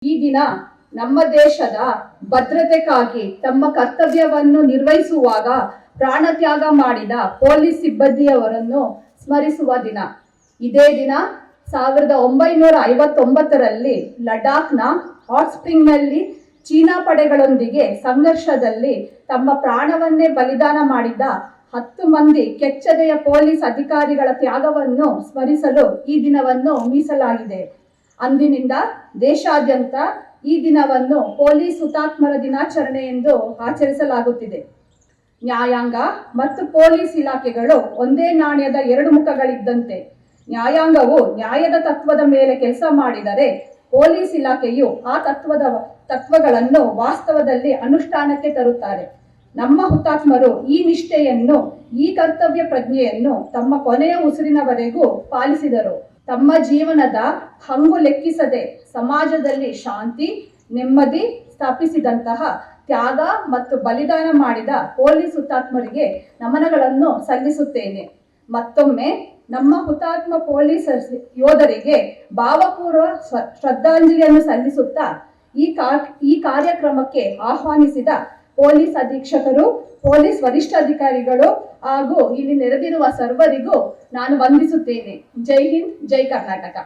ಈ ದಿನ ನಮ್ಮ ದೇಶದ ಭದ್ರತೆಗಾಗಿ ತಮ್ಮ ಕರ್ತವ್ಯವನ್ನು ನಿರ್ವಹಿಸುವಾಗ ಪ್ರಾಣತ್ಯಾಗ ಮಾಡಿದ ಪೊಲೀಸ್ ಸಿಬ್ಬಂದಿಯವರನ್ನು ಸ್ಮರಿಸುವ ದಿನ. ಇದೇ ದಿನ 1959ರಲ್ಲಿ ಲಡಾಖ್ನ ಹಾಟ್ ಸ್ಪ್ರಿಂಗ್ನಲ್ಲಿ ಚೀನಾ ಪಡೆಗಳೊಂದಿಗೆ ಸಂಘರ್ಷದಲ್ಲಿ ತಮ್ಮ ಪ್ರಾಣವನ್ನೇ ಬಲಿದಾನ ಮಾಡಿದ 10 ಮಂದಿ ಕೆಚ್ಚೆದೆಯ ಪೊಲೀಸ್ ಅಧಿಕಾರಿಗಳ ತ್ಯಾಗವನ್ನು ಸ್ಮರಿಸಲು ಈ ದಿನವನ್ನು ಮೀಸಲಾಗಿದೆ. ಅಂದಿನಿಂದ ದೇಶಾದ್ಯಂತ ಈ ದಿನವನ್ನು ಪೊಲೀಸ್ ಹುತಾತ್ಮರ ದಿನಾಚರಣೆ ಎಂದು ಆಚರಿಸಲಾಗುತ್ತಿದೆ. ನ್ಯಾಯಾಂಗ ಮತ್ತು ಪೊಲೀಸ್ ಇಲಾಖೆಗಳು ಒಂದೇ ನಾಣ್ಯದ 2 ಮುಖಗಳಿದ್ದಂತೆ. ನ್ಯಾಯಾಂಗವು ನ್ಯಾಯದ ತತ್ವದ ಮೇಲೆ ಕೆಲಸ ಮಾಡಿದರೆ ಪೊಲೀಸ್ ಇಲಾಖೆಯು ಆ ತತ್ವಗಳನ್ನು ವಾಸ್ತವದಲ್ಲಿ ಅನುಷ್ಠಾನಕ್ಕೆ ತರುತ್ತಾರೆ. ನಮ್ಮ ಹುತಾತ್ಮರು ಈ ನಿಷ್ಠೆಯನ್ನು, ಈ ಕರ್ತವ್ಯ ಪ್ರಜ್ಞೆಯನ್ನು ತಮ್ಮ ಕೊನೆಯ ಉಸಿರಿನವರೆಗೂ ಪಾಲಿಸಿದರು. ತಮ್ಮ ಜೀವನದ ಹಂಗು ಲೆಕ್ಕಿಸದೆ ಸಮಾಜದಲ್ಲಿ ಶಾಂತಿ, ನೆಮ್ಮದಿ ಸ್ಥಾಪಿಸಿದಂತಹ ತ್ಯಾಗ ಮತ್ತು ಬಲಿದಾನ ಮಾಡಿದ ಪೊಲೀಸ್ ಹುತಾತ್ಮರಿಗೆ ನಮನಗಳನ್ನು ಸಲ್ಲಿಸುತ್ತೇನೆ. ಮತ್ತೊಮ್ಮೆ ನಮ್ಮ ಹುತಾತ್ಮ ಪೊಲೀಸ್ ಯೋಧರಿಗೆ ಭಾವಪೂರ್ವ ಶ್ರದ್ಧಾಂಜಲಿಯನ್ನು ಸಲ್ಲಿಸುತ್ತಾ ಈ ಕಾರ್ಯಕ್ರಮಕ್ಕೆ ಆಹ್ವಾನಿಸಿದ ಪೊಲೀಸ್ ಅಧೀಕ್ಷಕರು, ಪೊಲೀಸ್ ವರಿಷ್ಠಾಧಿಕಾರಿಗಳು ಹಾಗೂ ಇಲ್ಲಿ ನೆರೆದಿರುವ ಸರ್ವರಿಗೂ ನಾನು ವಂದಿಸುತ್ತೇನೆ. ಜೈ ಹಿಂದ್, ಜೈ ಕರ್ನಾಟಕ.